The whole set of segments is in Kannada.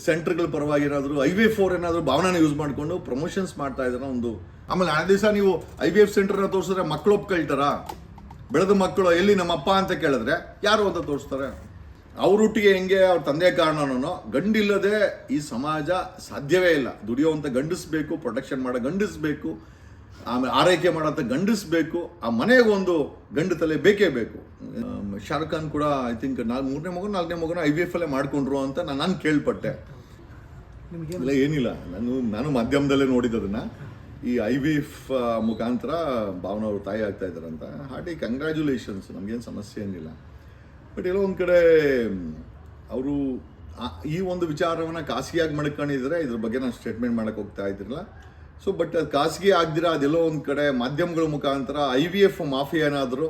ಸೆಂಟರ್ಗಳ ಪರವಾಗಿ ಏನಾದರೂ IVF ಏನಾದರೂ ಭಾವನಾನ ಯೂಸ್ ಮಾಡಿಕೊಂಡು ಪ್ರಮೋಷನ್ಸ್ ಮಾಡ್ತಾ ಇದ್ದಾರೆ ಒಂದು. ಆಮೇಲೆ ನಾಳೆ ದಿವಸ ನೀವು IVF ಸೆಂಟರ್ನ ತೋರಿಸಿದ್ರೆ ಮಕ್ಕಳು ಒಪ್ಕೊಳ್ತಾರಾ? ಬೆಳೆದ ಮಕ್ಕಳು ಎಲ್ಲಿ ನಮ್ಮಪ್ಪ ಅಂತ ಕೇಳಿದ್ರೆ ಯಾರು ಅಂತ ತೋರಿಸ್ತಾರೆ. ಅವ್ರೊಟ್ಟಿಗೆ ಹೆಂಗೆ ಅವ್ರ ತಂದೆ ಕಾರಣನೋ ಗಂಡಿಲ್ಲದೆ ಈ ಸಮಾಜ ಸಾಧ್ಯವೇ ಇಲ್ಲ. ದುಡಿಯೋವಂಥ ಗಂಡಿಸ್ಬೇಕು, ಪ್ರೊಟೆಕ್ಷನ್ ಮಾಡೋ ಗಂಡಿಸ್ಬೇಕು, ಆಮೇಲೆ ಆರೈಕೆ ಮಾಡೋಂಥ ಗಂಡಿಸ್ಬೇಕು, ಆ ಮನೆಗೆ ಒಂದು ಗಂಡು ತಲೆ ಬೇಕೇ ಬೇಕು. ಶಾರುಖ್ ಖಾನ್ ಕೂಡ ಐ ಥಿಂಕ್ 4ನೇ ಮಗನ IVF ಅಲ್ಲೇ ಮಾಡ್ಕೊಂಡ್ರು ಅಂತ ನಾನು ಕೇಳ್ಪಟ್ಟೆ. ಇಲ್ಲ ಏನಿಲ್ಲ, ನಾನು ಮಾಧ್ಯಮದಲ್ಲೇ ನೋಡಿದ್ದದನ್ನ. ಈ IVF ಮುಖಾಂತರ ಭಾವನಾ ಅವರು ತಾಯಿ ಆಗ್ತಾ ಇದ್ದಾರಂತ. ಹಾರ್ಟಿ ಕಂಗ್ರ್ಯಾಚುಲೇಷನ್ಸ್, ನಮಗೇನು ಸಮಸ್ಯೆ ಏನಿಲ್ಲ. ಬಟ್ ಎಲ್ಲೋ ಒಂದು ಕಡೆ ಅವರು ಈ ಒಂದು ವಿಚಾರವನ್ನು ಖಾಸಗಿಯಾಗಿ ಮಾಡ್ಕೊಂಡಿದ್ರೆ ಇದ್ರ ಬಗ್ಗೆ ನಾನು ಸ್ಟೇಟ್ಮೆಂಟ್ ಮಾಡೋಕ್ಕೆ ಹೋಗ್ತಾ ಇದ್ದಿರಲ್ಲ. ಸೊ ಬಟ್ ಅದು ಖಾಸಗಿ ಆಗ್ದಿರ ಅದೆಲ್ಲೋ ಒಂದು ಕಡೆ ಮಾಧ್ಯಮಗಳ ಮುಖಾಂತರ IVF ಮಾಫಿಯಾ ಏನಾದರೂ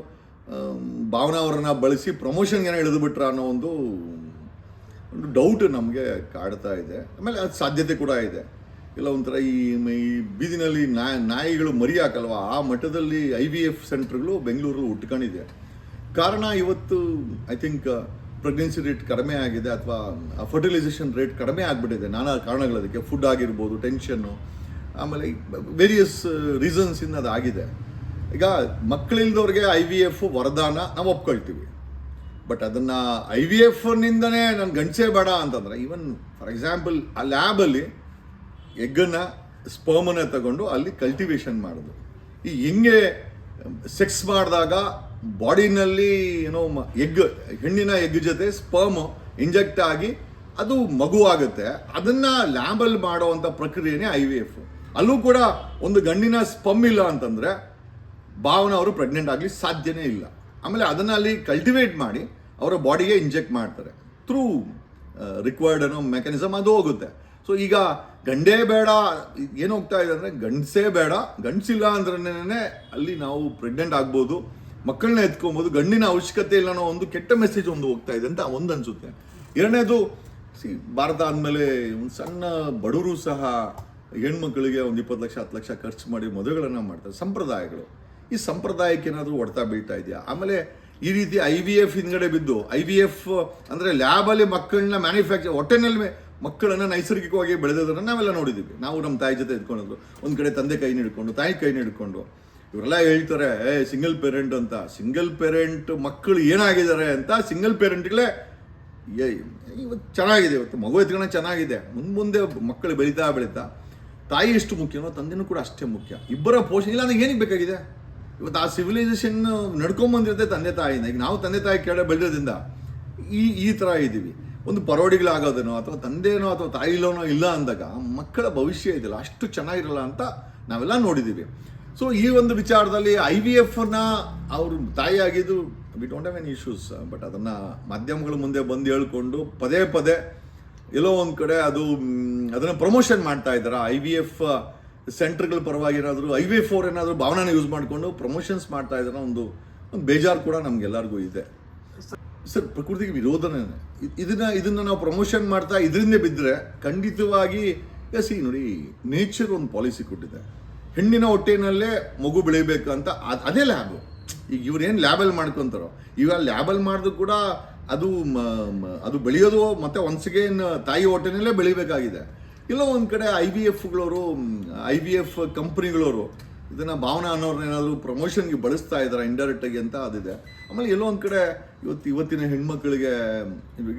ಭಾವನಾ ಅವರನ್ನ ಬಳಸಿ ಪ್ರಮೋಷನ್ಗೆ ಏನೋ ಹಿಡಿದು ಬಿಟ್ರ ಅನ್ನೋ ಒಂದು ಡೌಟ್ ನಮಗೆ ಕಾಡ್ತಾ ಇದೆ. ಆಮೇಲೆ ಅದು ಸಾಧ್ಯತೆ ಕೂಡ ಇದೆ. ಇಲ್ಲ ಒಂಥರ ಈ ಬೀದಿನಲ್ಲಿ ನಾಯಿಗಳು ಮರಿ ಹಾಕಲ್ವಾ, ಆ ಮಟ್ಟದಲ್ಲಿ IVF ಸೆಂಟರ್ಗಳು ಬೆಂಗಳೂರಲ್ಲಿ ಉಟ್ಕೊಂಡಿದೆ. ಕಾರಣ ಇವತ್ತು ಐ ಥಿಂಕ್ ಪ್ರೆಗ್ನೆನ್ಸಿ ರೇಟ್ ಕಡಿಮೆ ಆಗಿದೆ, ಅಥವಾ ಫರ್ಟಿಲೈಸೇಷನ್ ರೇಟ್ ಕಡಿಮೆ ಆಗಿಬಿಟ್ಟಿದೆ. ನಾನಾ ಕಾರಣಗಳದಕ್ಕೆ, ಫುಡ್ ಆಗಿರ್ಬೋದು, ಟೆನ್ಷನ್ನು, ಆಮೇಲೆ ವೇರಿಯಸ್ ರೀಸನ್ಸಿಂದ ಅದಾಗಿದೆ. ಈಗ ಮಕ್ಕಳಿಲ್ದವ್ರಿಗೆ IVF ವರದಾನ ನಾವು ಒಪ್ಕೊಳ್ತೀವಿ. ಬಟ್ ಅದನ್ನು IVFನಿಂದನೇ ನಾನು ಗಂಡಸೇ ಬೇಡ ಅಂತಂದರೆ, ಈವನ್ ಫಾರ್ ಎಕ್ಸಾಂಪಲ್ ಆ ಲ್ಯಾಬಲ್ಲಿ ಎಗ್ಗನ್ನು ಸ್ಪರ್ಮನ್ನ ತಗೊಂಡು ಅಲ್ಲಿ ಕಲ್ಟಿವೇಷನ್ ಮಾಡೋದು. ಈ ಹೆಂಗೆ ಸೆಕ್ಸ್ ಮಾಡಿದಾಗ ಬಾಡಿನಲ್ಲಿ ಏನೋ ಹೆಣ್ಣಿನ ಎಗ್ ಜೊತೆ ಸ್ಪರ್ಮ್ ಇಂಜೆಕ್ಟ್ ಆಗಿ ಅದು ಮಗು ಆಗುತ್ತೆ. ಅದನ್ನು ಲ್ಯಾಬಲ್ಲಿ ಮಾಡೋವಂಥ ಪ್ರಕ್ರಿಯೆನೇ IVF. ಅಲ್ಲೂ ಕೂಡ ಒಂದು ಗಂಡಿನ ಸ್ಪರ್ಮ್ ಇಲ್ಲ ಅಂತಂದರೆ ಭಾವನಾ ಅವರು ಪ್ರೆಗ್ನೆಂಟ್ ಆಗಲಿ ಸಾಧ್ಯನೇ ಇಲ್ಲ. ಆಮೇಲೆ ಅದನ್ನು ಅಲ್ಲಿ ಕಲ್ಟಿವೇಟ್ ಮಾಡಿ ಅವರ ಬಾಡಿಗೆ ಇಂಜೆಕ್ಟ್ ಮಾಡ್ತಾರೆ. ಥ್ರೂ ರಿಕ್ವೈರ್ಡ್ ಅನ್ನೋ ಮೆಕ್ಯಾನಿಸಮ್ ಅದು ಹೋಗುತ್ತೆ. ಸೊ ಈಗ ಗಂಡೇ ಬೇಡ ಏನು ಹೋಗ್ತಾ ಇದೆ ಅಂದರೆ, ಗಂಡಸೇ ಬೇಡ, ಗಂಡಸಿಲ್ಲ ಅಂದ್ರೇ ಅಲ್ಲಿ ನಾವು ಪ್ರೆಗ್ನೆಂಟ್ ಆಗ್ಬೋದು, ಮಕ್ಕಳನ್ನ ಎತ್ಕೊಬೋದು, ಗಂಡಿನ ಅವಶ್ಯಕತೆ ಇಲ್ಲ ಅನ್ನೋ ಒಂದು ಕೆಟ್ಟ ಮೆಸೇಜ್ ಒಂದು ಹೋಗ್ತಾ ಇದೆ ಅಂತ ಒಂದು ಅನಿಸುತ್ತೆ. ಎರಡನೇದು, ಭಾರತ ಆದಮೇಲೆ ಒಂದು ಸಣ್ಣ ಬಡವರು ಸಹ ಹೆಣ್ಮಕ್ಳಿಗೆ ಒಂದು 20 ಲಕ್ಷ 10 ಲಕ್ಷ ಖರ್ಚು ಮಾಡಿ ಮದುವೆಗಳನ್ನು ಮಾಡ್ತಾರೆ. ಸಂಪ್ರದಾಯಗಳು, ಈ ಸಂಪ್ರದಾಯಕ್ಕೆ ಏನಾದರೂ ಹೊಡ್ತಾ ಬೀಳ್ತಾ ಇದೆಯಾ? ಆಮೇಲೆ ಈ ರೀತಿ IVF ಹಿಂದ್ಗಡೆ ಬಿದ್ದು, IVF ಅಂದರೆ ಲ್ಯಾಬಲ್ಲಿ ಮಕ್ಕಳನ್ನ ಮ್ಯಾನುಫ್ಯಾಕ್ಚರ್, ಹೊಟ್ಟೆನಲ್ಲಿ ಮಕ್ಕಳನ್ನು ನೈಸರ್ಗಿಕವಾಗಿ ಬೆಳೆದೋದನ್ನು ನಾವೆಲ್ಲ ನೋಡಿದ್ದೀವಿ. ನಾವು ನಮ್ಮ ತಾಯಿ ಜೊತೆ ಇದ್ಕೊಂಡಿದ್ರು, ಒಂದು ಕಡೆ ತಂದೆ ಕೈನ ಹಿಡ್ಕೊಂಡು, ತಾಯಿ ಕೈನ ಹಿಡ್ಕೊಂಡು. ಇವರೆಲ್ಲ ಹೇಳ್ತಾರೆ ಸಿಂಗಲ್ ಪೇರೆಂಟ್ ಅಂತ. ಸಿಂಗಲ್ ಪೇರೆಂಟ್ ಮಕ್ಕಳು ಏನಾಗಿದ್ದಾರೆ ಅಂತ ಸಿಂಗಲ್ ಪೇರೆಂಟ್ಗಳೇ ಇವತ್ತು ಚೆನ್ನಾಗಿದೆ, ಇವತ್ತು ಮಗು ಎತ್ಕೊಳ್ಳೋ ಚೆನ್ನಾಗಿದೆ. ಮುಂದೆ ಮಕ್ಕಳು ಬೆಳೀತಾ ತಾಯಿ ಎಷ್ಟು ಮುಖ್ಯನೋ ತಂದೆನೂ ಕೂಡ ಅಷ್ಟೇ ಮುಖ್ಯ. ಇಬ್ಬರ ಪೋಷಣೆ ಇಲ್ಲ ಅಂದ್ರೆ ಏನಕ್ಕೆ ಬೇಕಾಗಿದೆ? ಇವತ್ತು ಆ ಸಿವಿಲೈಸೇಷನ್ ನಡ್ಕೊಂಬಂದಿರುತ್ತೆ ತಂದೆ ತಾಯಿಯಿಂದ. ಈಗ ನಾವು ತಂದೆ ತಾಯಿ ಕೆಳ ಬೆಳೆಯೋದ್ರಿಂದ ಈ ಥರ ಇದ್ದೀವಿ. ಒಂದು ಪರೋಡಿಗಳಾಗೋದೇನೋ ಅಥವಾ ತಂದೆನೋ ಅಥವಾ ತಾಯಿಲೋನೋ ಇಲ್ಲ ಅಂದಾಗ ಮಕ್ಕಳ ಭವಿಷ್ಯ ಇದೆಯಲ್ಲ ಅಷ್ಟು ಚೆನ್ನಾಗಿರಲ್ಲ ಅಂತ ನಾವೆಲ್ಲ ನೋಡಿದ್ದೀವಿ. ಸೊ ಈ ಒಂದು ವಿಚಾರದಲ್ಲಿ IVFನ ಅವರು ತಾಯಿ ಆಗಿದ್ದು we don't have any issues. But ಅದನ್ನು ಮಾಧ್ಯಮಗಳ ಮುಂದೆ ಬಂದು ಹೇಳ್ಕೊಂಡು ಪದೇ ಎಲ್ಲೋ ಒಂದು ಕಡೆ ಅದನ್ನು ಪ್ರಮೋಷನ್ ಮಾಡ್ತಾ ಇದ್ದಾರೆ. IVF ಸೆಂಟರ್ಗಳ ಪರವಾಗಿ ಏನಾದರೂ IVF ಏನಾದರೂ ಭಾವನಾನ ಯೂಸ್ ಮಾಡಿಕೊಂಡು ಪ್ರಮೋಷನ್ಸ್ ಮಾಡ್ತಾ ಇದ್ದಾರೆ. ಒಂದು ಬೇಜಾರು ಕೂಡ ನಮಗೆಲ್ಲರಿಗೂ ಇದೆ. ಸರ್, ಪ್ರಕೃತಿಗೆ ವಿರೋಧನೇ. ಇದನ್ನು ನಾವು ಪ್ರಮೋಷನ್ ಮಾಡ್ತಾ ಇದರಿಂದ ಬಿದ್ದರೆ ಖಂಡಿತವಾಗಿ ನೋಡಿ, ನೇಚರ್ ಒಂದು ಪಾಲಿಸಿ ಕೊಟ್ಟಿದೆ. ಹೆಣ್ಣಿನ ಹೊಟ್ಟೆನಲ್ಲೇ ಮಗು ಬೆಳಿಬೇಕಂತ ಅದೇ ಲ್ಯಾಬು. ಈಗ ಇವ್ರೇನು ಲ್ಯಾಬಲ್ಲಿ ಮಾಡ್ಕೊತಾರೋ, ಇವಾಗ ಲ್ಯಾಬಲ್ಲಿ ಮಾಡಿದ್ರು ಕೂಡ ಅದು ಬೆಳೆಯೋದು ಮತ್ತೆ ಒನ್ಸ್ ಅಗೇನ್ ತಾಯಿ ಹೊಟ್ಟೆನಲ್ಲೇ ಬೆಳಿಬೇಕಾಗಿದೆ. ಎಲ್ಲೋ ಒಂದು ಕಡೆ IVF ಕಂಪ್ನಿಗಳವರು ಇದನ್ನು ಭಾವನಾ ಅನ್ನೋರ್ನೇನಾದರೂ ಪ್ರಮೋಷನ್ಗೆ ಬಳಸ್ತಾ ಇದ್ದಾರೆ ಇಂಡೈರೆಕ್ಟಾಗಿ ಅಂತ ಅದಿದೆ. ಆಮೇಲೆ ಎಲ್ಲೋ ಒಂದು ಕಡೆ ಇವತ್ತಿನ ಹೆಣ್ಮಕ್ಳಿಗೆ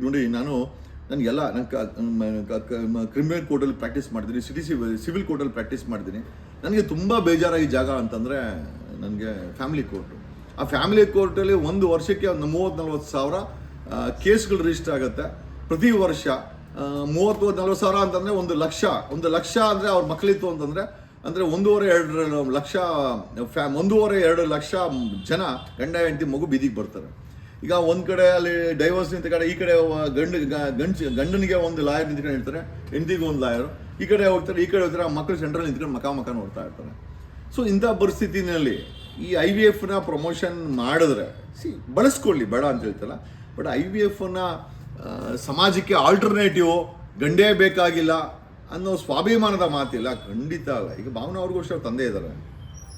ನೋಡಿ, ನನಗೆಲ್ಲ ಕ್ರಿಮಿನಲ್ ಕೋರ್ಟಲ್ಲಿ ಪ್ರಾಕ್ಟೀಸ್ ಮಾಡಿದ್ದೀನಿ, ಸಿವಿಲ್ ಕೋರ್ಟಲ್ಲಿ ಪ್ರಾಕ್ಟೀಸ್ ಮಾಡಿದ್ದೀನಿ. ನನಗೆ ತುಂಬ ಬೇಜಾರಾಗಿ ಜಾಗ ಅಂತಂದರೆ ನನಗೆ ಫ್ಯಾಮಿಲಿ ಕೋರ್ಟು. ಆ ಫ್ಯಾಮಿಲಿ ಕೋರ್ಟಲ್ಲಿ ಒಂದು ವರ್ಷಕ್ಕೆ ಒಂದು 30-40 ಸಾವಿರ ಕೇಸ್ಗಳು ರಿಜಿಸ್ಟರ್ ಆಗುತ್ತೆ ಪ್ರತಿ ವರ್ಷ. 30-40 ಸಾವಿರ ಅಂತಂದರೆ 1 ಲಕ್ಷ ಅಂದರೆ ಅವ್ರ ಮಕ್ಕಳಿತ್ತು ಅಂತಂದರೆ 1.5-2 ಲಕ್ಷ ಜನ ಗಂಡ ಹೆಂಡತಿ ಮಗು ಬೀದಿಗೆ ಬರ್ತಾರೆ. ಈಗ ಒಂದು ಕಡೆ ಅಲ್ಲಿ ಡೈವರ್ಸ್ ನಿಂತ ಕಡೆ, ಈ ಕಡೆ ಗಂಡನಿಗೆ ಒಂದು ಲಾಯರ್ ನಿಂತ್ಕೊಂಡು ಇರ್ತಾರೆ, ಹೆಂಡತಿಗೆ ಒಂದು ಲಾಯರು, ಈ ಕಡೆ ಹೋಗ್ತಾರೆ, ಮಕ್ಕಳು ಸೆಂಟ್ರಲ್ಲಿ ನಿಂತ್ಕೊಂಡು ಮಕ ನೋಡ್ತಾ ಇರ್ತಾರೆ. ಸೊ ಇಂಥ ಪರಿಸ್ಥಿತಿನಲ್ಲಿ ಈ IVFನ ಪ್ರಮೋಷನ್ ಮಾಡಿದ್ರೆ ಬಳಸ್ಕೊಳ್ಳಿ, ಬೇಡ ಅಂತ ಹೇಳ್ತಲ್ಲ. ಬಟ್ IVFನ ಸಮಾಜಕ್ಕೆ ಆಲ್ಟರ್ನೇಟಿವ್ ಗಂಡೇ ಬೇಕಾಗಿಲ್ಲ ಅನ್ನೋ ಸ್ವಾಭಿಮಾನದ ಮಾತಿಲ್ಲ, ಖಂಡಿತ ಅಲ್ಲ. ಈಗ ಭಾವನಾ ಅವ್ರಿಗೂ ಅಷ್ಟೇ ತಂದೆ ಇದ್ದಾರೆ.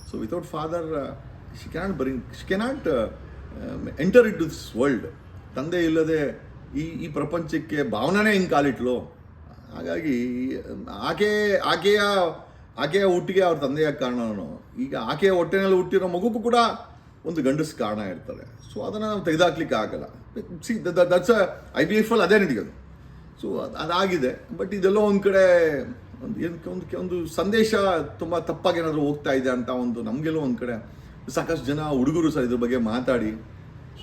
So without father she cannot enter into this world. ತಂದೆ ಇಲ್ಲದೆ ಈ ಪ್ರಪಂಚಕ್ಕೆ ಭಾವನಾನೇ ಹಿಂಗೆ ಕಾಲಿಟ್ಲು. ಹಾಗಾಗಿ ಆಕೆ ಆಕೆಯ ಆಕೆಯ ಹುಟ್ಟಿಗೆ ಅವ್ರ ತಂದೆಯ ಕಾರಣನೋ, ಈಗ ಆಕೆಯ ಹೊಟ್ಟೆನಲ್ಲಿ ಹುಟ್ಟಿರೋ ಮಗುಗೂ ಕೂಡ ಒಂದು ಗಂಡಸ ಕಾರಣ ಇರ್ತಾರೆ. ಸೊ ಅದನ್ನು ನಾವು ತೆಗೆದಾಕ್ಲಿಕ್ಕೆ ಆಗಲ್ಲ. ಸಿ ದಟ್ಸ್ IVF ಅಲ್ಲಿ ಅದೇ ನಡೆಯೋದು. ಸೊ ಅದಾಗಿದೆ. ಬಟ್ ಇದೆಲ್ಲೋ ಒಂದು ಕಡೆ ಒಂದು ಸಂದೇಶ ತುಂಬ ತಪ್ಪಾಗಿ ಏನಾದರೂ ಹೋಗ್ತಾ ಇದೆ ಅಂತ ಒಂದು ನಮಗೆಲ್ಲೋ ಒಂದು ಕಡೆ ಸಾಕಷ್ಟು ಜನ ಹುಡುಗರು ಸರ್ ಇದ್ರ ಬಗ್ಗೆ ಮಾತಾಡಿ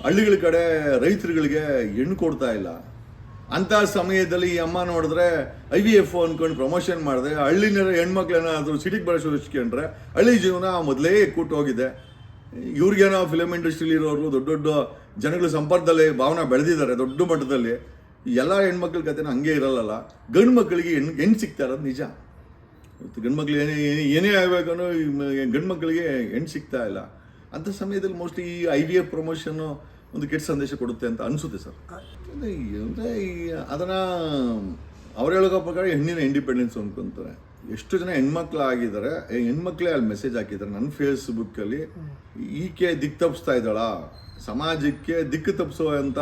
ಹಳ್ಳಿಗಳ ಕಡೆ ರೈತರುಗಳಿಗೆ ಹೆಣ್ಣು ಕೊಡ್ತಾ ಇಲ್ಲ. ಅಂಥ ಸಮಯದಲ್ಲಿ ಈ ಅಮ್ಮ ನೋಡಿದ್ರೆ IVF ಅಂದ್ಕೊಂಡು ಪ್ರಮೋಷನ್ ಮಾಡಿದ್ರೆ ಹಳ್ಳಿನ ಹೆಣ್ಮಕ್ಳೇನಾದರೂ ಸಿಟಿಗೆ ಬಳಸೋಸ್ಕೊಂಡ್ರೆ ಹಳ್ಳಿ ಜೀವನ ಮೊದಲೇ ಕೂಟ್ಟು ಹೋಗಿದೆ. ಇವ್ರಿಗೇನೋ ಫಿಲಮ್ ಇಂಡಸ್ಟ್ರಿಲಿ ಇರೋರು ದೊಡ್ಡ ದೊಡ್ಡ ಜನಗಳ ಸಂಪರ್ಕದಲ್ಲಿ ಭಾವನೆ ಬೆಳೆದಿದ್ದಾರೆ ದೊಡ್ಡ ಮಟ್ಟದಲ್ಲಿ. ಎಲ್ಲ ಹೆಣ್ಮಕ್ಳ ಕಥೆನೂ ಹಂಗೆ ಇರಲ್ಲ. ಗಂಡು ಮಕ್ಕಳಿಗೆ ಹೆಣ್ಣು ಸಿಗ್ತಾ ಇರೋದು ನಿಜ. ಗಂಡು ಮಕ್ಳು ಏನೇ ಆಗಬೇಕನ್ನೋ ಗಂಡು ಮಕ್ಕಳಿಗೆ ಹೆಣ್ಣು ಸಿಗ್ತಾ ಇಲ್ಲ. ಅಂಥ ಸಮಯದಲ್ಲಿ ಮೋಸ್ಟ್ಲಿ ಈ IVF ಪ್ರಮೋಷನ್ನು ಒಂದು ಕೆಟ್ಟ ಸಂದೇಶ ಕೊಡುತ್ತೆ ಅಂತ ಅನಿಸುತ್ತೆ ಸರ್. ಅಂದರೆ ಅದನ್ನು ಅವ್ರು ಹೇಳೋ ಪ್ರಕಾರ ಹೆಣ್ಣಿನ ಇಂಡಿಪೆಂಡೆನ್ಸ್ ಅಂದ್ಕೊಂತಾರೆ. ಎಷ್ಟು ಜನ ಹೆಣ್ಮಕ್ಳು ಆಗಿದ್ದಾರೆ, ಹೆಣ್ಮಕ್ಳೇ ಅಲ್ಲಿ ಮೆಸೇಜ್ ಹಾಕಿದ್ದಾರೆ ನನ್ನ ಫೇಸ್ಬುಕ್ಕಲ್ಲಿ, ಈಕೆ ದಿಕ್ಕು ತಪ್ಪಿಸ್ತಾ ಇದ್ದಾಳ, ಸಮಾಜಕ್ಕೆ ದಿಕ್ಕು ತಪ್ಪಿಸುವಂಥ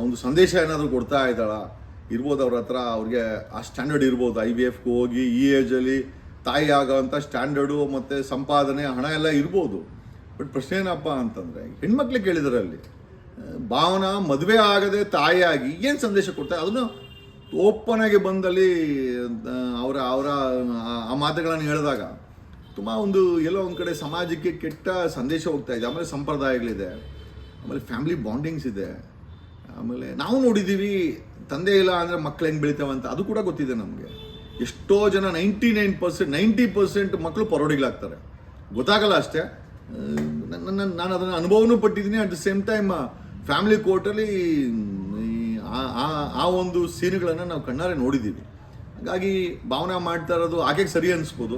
ಒಂದು ಸಂದೇಶ ಏನಾದರೂ ಕೊಡ್ತಾ ಇದ್ದಾಳ ಇರ್ಬೋದು. ಅವ್ರ ಹತ್ರ ಅವ್ರಿಗೆ ಆ ಸ್ಟ್ಯಾಂಡರ್ಡ್ ಇರ್ಬೋದು. IVFಗೆ ಹೋಗಿ ಈ ಏಜಲ್ಲಿ ತಾಯಿ ಆಗೋವಂಥ ಸ್ಟ್ಯಾಂಡರ್ಡು ಮತ್ತು ಸಂಪಾದನೆ ಹಣ ಎಲ್ಲ ಇರ್ಬೋದು. ಬಟ್ ಪ್ರಶ್ನೆ ಏನಪ್ಪ ಅಂತಂದರೆ ಹೆಣ್ಮಕ್ಳೇ ಕೇಳಿದ್ದಾರೆ ಅಲ್ಲಿ ಭಾವನಾ ಮದುವೆ ಆಗದೆ ತಾಯಿಯಾಗಿ ಏನು ಸಂದೇಶ ಕೊಡ್ತಾರೆ ಅದನ್ನು ಓಪನ್ ಆಗಿ ಬಂದಲ್ಲಿ ಅವರ ಆ ಮಾತುಗಳನ್ನು ಹೇಳಿದಾಗ ತುಂಬ ಒಂದು ಎಲ್ಲೋ ಒಂದು ಕಡೆ ಸಮಾಜಕ್ಕೆ ಕೆಟ್ಟ ಸಂದೇಶ ಹೋಗ್ತಾ ಇದೆ. ಆಮೇಲೆ ಸಂಪ್ರದಾಯಗಳಿದೆ, ಆಮೇಲೆ ಫ್ಯಾಮಿಲಿ ಬಾಂಡಿಂಗ್ಸ್ ಇದೆ. ಆಮೇಲೆ ನಾವು ನೋಡಿದ್ದೀವಿ ತಂದೆ ಇಲ್ಲ ಅಂದರೆ ಮಕ್ಳು ಹೆಂಗೆ ಬೆಳಿತಾವಂತ ಅದು ಕೂಡ ಗೊತ್ತಿದೆ ನಮಗೆ. ಎಷ್ಟೋ ಜನ 90% ಮಕ್ಕಳು ಪರೋಡಿಗಳಾಗ್ತಾರೆ, ಗೊತ್ತಾಗಲ್ಲ ಅಷ್ಟೇ. ನಾನು ಅದನ್ನು ಅನುಭವನೂ ಪಟ್ಟಿದ್ದೀನಿ. At the same time family ಕೋರ್ಟಲ್ಲಿ ಆ ಒಂದು ಸೀನ್ಗಳನ್ನು ನಾವು ಕಣ್ಣಾರೆ ನೋಡಿದ್ದೀವಿ. ಹಾಗಾಗಿ ಭಾವನೆ ಮಾಡ್ತಾ ಇರೋದು ಆಕೆಗೆ ಸರಿ ಅನಿಸ್ಬೋದು.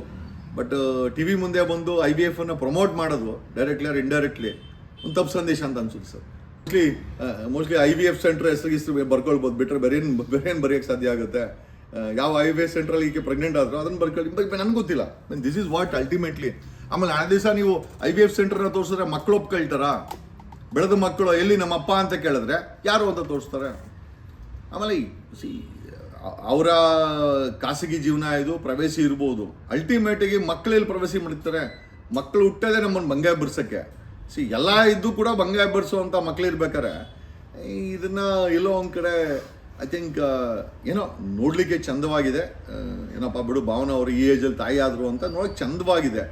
ಬಟ್ TV ಮುಂದೆ ಬಂದು IVFನ್ನು ಪ್ರಮೋಟ್ ಮಾಡೋದು ಡೈರೆಕ್ಟ್ಲಿ ಆರ್ ಇಂಡೈರೆಕ್ಟ್ಲಿ ಒಂದು ತಪ್ಪು ಸಂದೇಶ ಅಂತ ಅನ್ಸುತ್ತೆ ಸರ್. ಮೋಸ್ಟ್ಲಿ IVF ಸೆಂಟರ್ ಹೆಸರು ಬರ್ಕೊಳ್ಬೋದು, ಬಿಟ್ಟರೆ ಬೇರೆ ಏನು ಬರೆಯೋಕ್ಕೆ ಸಾಧ್ಯ ಆಗುತ್ತೆ. ಯಾವ IVF ಸೆಂಟ್ರಲ್ಲಿ ಈಕೆ ಪ್ರೆಗ್ನೆಂಟ್ ಆದರೂ ಅದನ್ನು ಬರ್ಕೊಳ್ಳಿ, ನನಗೆ ಗೊತ್ತಿಲ್ಲ. This is what ultimately. ಆಮೇಲೆ ನಾಳೆ ದಿವಸ ನೀವು IVF ಸೆಂಟರ್ನ ತೋರಿಸಿದ್ರೆ ಮಕ್ಕಳು ಒಪ್ಕೊಳ್ತಾರಾ? ಬೆಳೆದ ಮಕ್ಕಳು ಎಲ್ಲಿ ನಮ್ಮ ಅಪ್ಪ ಅಂತ ಕೇಳಿದ್ರೆ ಯಾರು ಅಂತ ತೋರಿಸ್ತಾರೆ. ಆಮೇಲೆ ಅವರ ಖಾಸಗಿ ಜೀವನ ಇದು, ಪ್ರವೇಶಿ ಇರ್ಬೋದು. ಅಲ್ಟಿಮೇಟಿಗೆ ಮಕ್ಕಳೆಲ್ಲಿ ಪ್ರವೇಶಿ ಮಾಡ್ತಾರೆ? ಮಕ್ಕಳು ಹುಟ್ಟೋದೇ ನಮ್ಮನ್ನು ಬಂಗಾಯ ಬಿರ್ಸೋಕ್ಕೆ. ಎಲ್ಲ ಇದ್ದು ಕೂಡ ಬಂಗಾಯ ಬಿಡಿಸುವಂಥ ಮಕ್ಳು ಇರ್ಬೇಕಾರೆ ಇದನ್ನು ಎಲ್ಲೋ ಒಂದು ಕಡೆ ಐ ಥಿಂಕ್ ಏನೋ ನೋಡಲಿಕ್ಕೆ ಚಂದವಾಗಿದೆ. ಏನಪ್ಪ ಬಿಡು ಭಾವನ ಅವರು ಈ ಏಜಲ್ಲಿ ತಾಯಿ ಆದರು ಅಂತ ನೋಡೋಕ್ಕೆ ಚಂದವಾಗಿದೆ.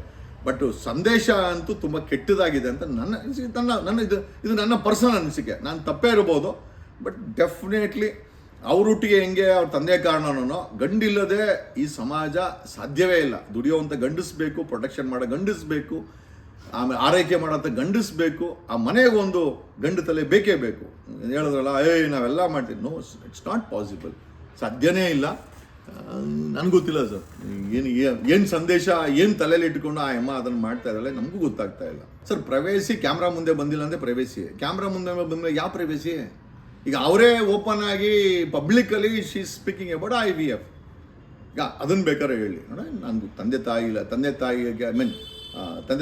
ಬಟ್ ಸಂದೇಶ ಅಂತೂ ತುಂಬ ಕೆಟ್ಟದಾಗಿದೆ ಅಂತ ನನ್ನ ಇದು ನನ್ನ ಪರ್ಸನಲ್ ಅನಿಸಿಕೆ. ನಾನು ತಪ್ಪೇ ಇರ್ಬೋದು, ಬಟ್ ಡೆಫಿನೆಟ್ಲಿ ಅವ್ರೊಟ್ಟಿಗೆ ಹೆಂಗೆ ಅವ್ರ ತಂದೆ ಕಾರಣನೋ ಗಂಡಿಲ್ಲದೆ ಈ ಸಮಾಜ ಸಾಧ್ಯವೇ ಇಲ್ಲ. ದುಡಿಯೋವಂಥ ಗಂಡಿಸ್ಬೇಕು, ಪ್ರೊಟೆಕ್ಷನ್ ಮಾಡೋ ಗಂಡಿಸ್ಬೇಕು, ಆಮೇಲೆ ಆರೈಕೆ ಮಾಡೋಂಥ ಗಂಡಿಸ್ಬೇಕು. ಆ ಮನೆಗೆ ಒಂದು ಗಂಡು ತಲೆ ಬೇಕೇ ಬೇಕು. ಹೇಳಿದ್ರಲ್ಲ ನಾವೆಲ್ಲ ಮಾಡ್ತೀವಿ, ನೋ, ಇಟ್ಸ್ ನಾಟ್ ಪಾಸಿಬಲ್, ಸಾಧ್ಯನೇ ಇಲ್ಲ. ನನಗೆ ಗೊತ್ತಿಲ್ಲ ಸರ್ ಏನು ಸಂದೇಶ ಏನು ತಲೆಯಲ್ಲಿ ಇಟ್ಕೊಂಡು ಆ ಅಮ್ಮ ಅದನ್ನು ಮಾಡ್ತಾ ಇದ್ದಾಳೆ ನಮಗೂ ಗೊತ್ತಾಗ್ತಾ ಇಲ್ಲ ಸರ್. ಪ್ರವೇಶಿ ಕ್ಯಾಮ್ರಾ ಮುಂದೆ ಬಂದಿಲ್ಲ ಅಂದರೆ ಪ್ರವೇಶಿ, ಕ್ಯಾಮ್ರಾ ಮುಂದೆ ಬಂದರೆ ಯಾವ ಪ್ರವೇಶಿ? ಈಗ ಅವರೇ ಓಪನ್ ಆಗಿ ಪಬ್ಲಿಕಲ್ಲಿ ಶಿ ಸ್ಪೀಕಿಂಗ್ ಅಬೌಟ್ IVF. ಈಗ ಅದನ್ನು ಬೇಕಾದ್ರೆ ಹೇಳಿ ನೋಡ, ನನಗೆ ತಂದೆ ತಾಯಿ ಇಲ್ಲ, ತಂದೆ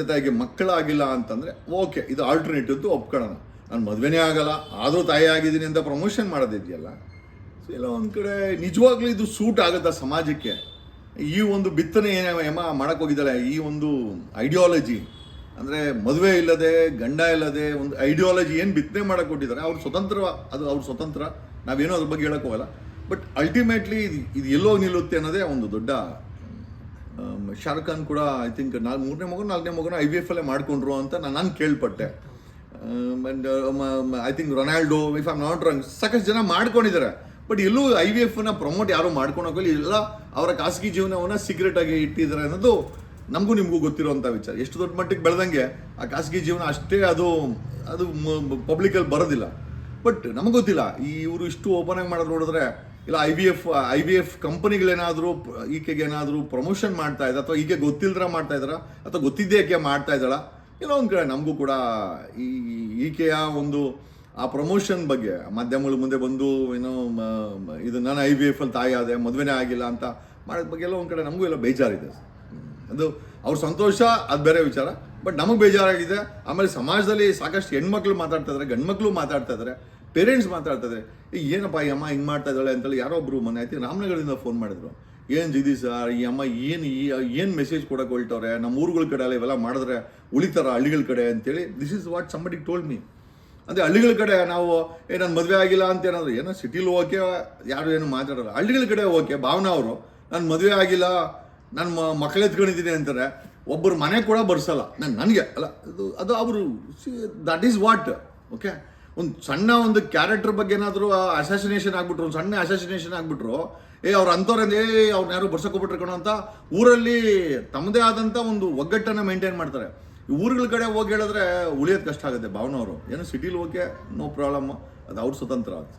ತಾಯಿಗೆ ಮಕ್ಕಳಾಗಿಲ್ಲ ಅಂತಂದರೆ ಓಕೆ, ಇದು ಆಲ್ಟರ್ನೇಟಿವ್ದು ಒಪ್ಕೊಳ್ಳೋಣ. ನಾನು ಮದುವೆನೇ ಆಗಲ್ಲ ಆದರೂ ತಾಯಿ ಆಗಿದ್ದೀನಿ ಅಂತ ಪ್ರಮೋಷನ್ ಮಾಡೋದಿದೆಯಲ್ಲ, ಸೊ ಎಲ್ಲ ಒಂದು ಕಡೆ ನಿಜವಾಗ್ಲೂ ಇದು ಸೂಟ್ ಆಗುತ್ತಾ ಸಮಾಜಕ್ಕೆ? ಈ ಒಂದು ಬಿತ್ತನೆ ಏಮ ಮಾಡೋಕ್ಕೆ ಹೋಗಿದ್ದಾಳೆ, ಈ ಒಂದು ಐಡಿಯಾಲಜಿ ಅಂದರೆ ಮದುವೆ ಇಲ್ಲದೆ ಗಂಡ ಇಲ್ಲದೆ ಒಂದು ಐಡಿಯಾಲಜಿ ಏನು ಬಿತ್ತನೆ ಮಾಡೋಕ್ಕೆ ಕೊಟ್ಟಿದ್ದಾರೆ. ಅವ್ರ ಸ್ವತಂತ್ರ, ಅದು ಅವ್ರ ಸ್ವತಂತ್ರ, ನಾವೇನೋ ಅದ್ರ ಬಗ್ಗೆ ಹೇಳೋಕ್ಕೆ ಹೋಗಲ್ಲ. ಬಟ್ ಅಲ್ಟಿಮೇಟ್ಲಿ ಇದು ಎಲ್ಲೋ ನಿಲ್ಲುತ್ತೆ ಅನ್ನೋದೇ ಒಂದು ದೊಡ್ಡ. ಶಾರುಖ್ ಖಾನ್ ಕೂಡ ಐ ಥಿಂಕ್ 4ನೇ ಮಗನ IVF ಅಲ್ಲೇ ಮಾಡಿಕೊಂಡ್ರು ಅಂತ ನಾನು ಕೇಳ್ಪಟ್ಟೆ. I think Ronaldo, if I am not wrong, ಸಾಕಷ್ಟು ಜನ ಮಾಡ್ಕೊಂಡಿದ್ದಾರೆ. ಬಟ್ ಎಲ್ಲೂ IVFನ ಪ್ರಮೋಟ್ ಯಾರು ಮಾಡ್ಕೊಳೋಕ್ಕಲ್ಲಿ ಎಲ್ಲ ಅವರ ಖಾಸಗಿ ಜೀವನವನ್ನು ಸೀಕ್ರೆಟಾಗಿ ಇಟ್ಟಿದ್ದಾರೆ ಅನ್ನೋದು ನಮಗೂ ನಿಮಗೂ ಗೊತ್ತಿರೋವಂಥ ವಿಚಾರ. ಎಷ್ಟು ದೊಡ್ಡ ಮಟ್ಟಿಗೆ ಬೆಳೆದಂಗೆ ಆ ಖಾಸಗಿ ಜೀವನ ಅಷ್ಟೇ ಅದು ಪಬ್ಲಿಕಲ್ಲಿ ಬರೋದಿಲ್ಲ. ಬಟ್ ನಮಗೆ ಗೊತ್ತಿಲ್ಲ ಇವರು ಇಷ್ಟು ಓಪನ್ ಆಗಿ ಮಾಡೋದು ನೋಡಿದ್ರೆ, ಇಲ್ಲ IVF ಕಂಪನಿಗಳೇನಾದರೂ ಈಕೆಗೆ ಏನಾದರೂ ಪ್ರಮೋಷನ್ ಮಾಡ್ತಾ ಇದ್ದಾರೆ, ಅಥವಾ ಈಕೆ ಗೊತ್ತಿಲ್ಲದ್ರೆ ಮಾಡ್ತಾ ಇದ್ದಾರಾ, ಅಥವಾ ಗೊತ್ತಿದ್ದೇ ಏಕೆ ಮಾಡ್ತಾ ಇದ್ದಾಳ? ಏನೋ ಒಂದು ಕಡೆ ನಮಗೂ ಕೂಡ ಈಕೆಯ ಒಂದು ಆ ಪ್ರಮೋಷನ್ ಬಗ್ಗೆ ಮಾಧ್ಯಮಗಳ ಮುಂದೆ ಬಂದು ಏನೋ ಇದು ನಾನು IVF ಅಲ್ಲಿ ತಾಯಿ ಆದೆ, ಮದುವೆನೇ ಆಗಿಲ್ಲ ಅಂತ ಮಾಡೋದ ಬಗ್ಗೆ ಎಲ್ಲ ಒಂದು ಕಡೆ ನಮಗೂ ಎಲ್ಲ ಬೇಜಾರಿದೆ. ಅದು ಅವ್ರ ಸಂತೋಷ, ಅದು ಬೇರೆ ವಿಚಾರ. ಬಟ್ ನಮಗೆ ಬೇಜಾರಾಗಿದೆ. ಆಮೇಲೆ ಸಮಾಜದಲ್ಲಿ ಸಾಕಷ್ಟು ಹೆಣ್ಮಕ್ಳು ಮಾತಾಡ್ತಾ ಇದ್ದಾರೆ, ಗಂಡು ಮಕ್ಕಳು ಮಾತಾಡ್ತಾ ಇದ್ದಾರೆ. ಪೇರೆಂಟ್ಸ್ ಮಾತಾಡ್ತಾರೆ ಏನಪ್ಪ ಈ ಅಮ್ಮ ಹಿಂಗೆ ಮಾಡ್ತಾ ಇದ್ದಾಳೆ ಅಂತೇಳಿ ಯಾರೋ ಒಬ್ರು ಮೊನ್ನೆ ಆಯ್ತು ರಾಮನಗರದಿಂದ ಫೋನ್ ಮಾಡಿದ್ರು. ಏನು ಜಿದಿ ಸರ್ ಈ ಅಮ್ಮ ಏನು ಮೆಸೇಜ್ ಕೊಡೋಕೆ ಹೊಲ್ಟವ್ರೆ, ನಮ್ಮ ಊರುಗಳ ಕಡೆ ಎಲ್ಲ ಇವೆಲ್ಲ ಮಾಡಿದ್ರೆ ಉಳಿತಾರ ಹಳ್ಳಿಗಳ ಕಡೆ ಅಂತೇಳಿ. This is what somebody told me. ಅಂದರೆ ಹಳ್ಳಿಗಳ ಕಡೆ ನಾವು ನನ್ನ ಮದುವೆ ಆಗಿಲ್ಲ ಅಂತ ಏನಾದ್ರು ಏನೋ ಸಿಟಿಲಿ ಓಕೆ ಯಾರು ಏನು ಮಾತಾಡೋಲ್ಲ, ಹಳ್ಳಿಗಳ ಕಡೆ ಓಕೆ. ಭಾವನಾ ಅವರು ನನ್ನ ಮದುವೆ ಆಗಿಲ್ಲ ನನ್ನ ಮಕ್ಕಳು ಎತ್ಕೊಂಡಿದ್ದೀನಿ ಅಂತಾರೆ, ಒಬ್ಬರು ಮನೆ ಕೂಡ ಬರ್ಸಲ್ಲ ನನಗೆ ಅಲ್ಲ. ಅದು ಅವರು ದಟ್ ಈಸ್ ವಾಟ್ ಓಕೆ. ಒಂದು ಸಣ್ಣ ಒಂದು ಕ್ಯಾರೆಕ್ಟರ್ ಬಗ್ಗೆ ಏನಾದರೂ ಅಸಾಸಿನೇಷನ್ ಆಗ್ಬಿಟ್ರು, ಒಂದು ಸಣ್ಣ ಅಸಾಸಿನೇಷನ್ ಆಗ್ಬಿಟ್ರು, ಅವ್ರು ಅಂಥವ್ರಿಂದ ಅವ್ರನ್ನ ಯಾರು ಬರ್ಸೋಕೋಗ್ಬಿಟ್ರೆ ಕಣೋ ಅಂತ ಊರಲ್ಲಿ ತಮ್ಮದೇ ಆದಂಥ ಒಂದು ಒಗ್ಗಟ್ಟನ್ನು ಮೇಂಟೈನ್ ಮಾಡ್ತಾರೆ. ಈ ಊರುಗಳ ಕಡೆ ಹೋಗಿ ಹೇಳಿದ್ರೆ ಉಳಿಯೋದು ಕಷ್ಟ ಆಗುತ್ತೆ. ಭಾವನವರು ಏನೋ ಸಿಟಿಲಿ ಹೋಗಿ ನೋ ಪ್ರಾಬ್ಲಮ್, ಅದು ಅವ್ರ ಸ್ವತಂತ್ರ ಅದು.